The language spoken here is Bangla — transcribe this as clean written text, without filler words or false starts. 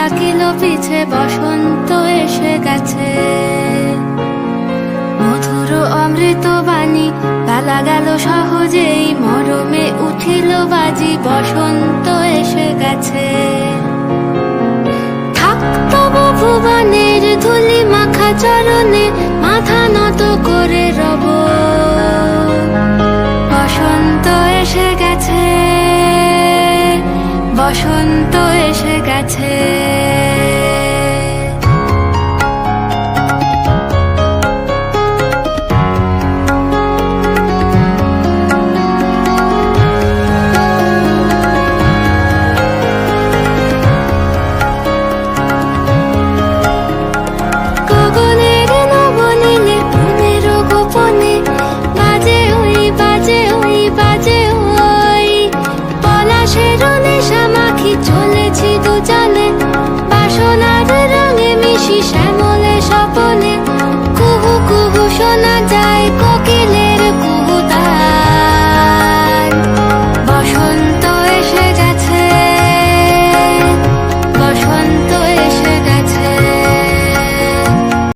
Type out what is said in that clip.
থাকিল পিছে বসন্ত এসে গেছে। মধুর অমৃত বাণী বেলা গেল সহজেই, মরমে উঠিল বাজি বসন্ত এসে গেছে। থাকতব ভুবনের ধুলি মাখা চরণে, মাথা নত করে রব। বসন্ত এসে গেছে, বসন্ত এসে গেছে। গগনের নবনীলে মনের গোপনে, বাজে ওই বাজে ওই বাজে ওই। পলাশের নেশা মাখি চলেছি দুজনে, বাসনার রঙে মিশি শ্যাম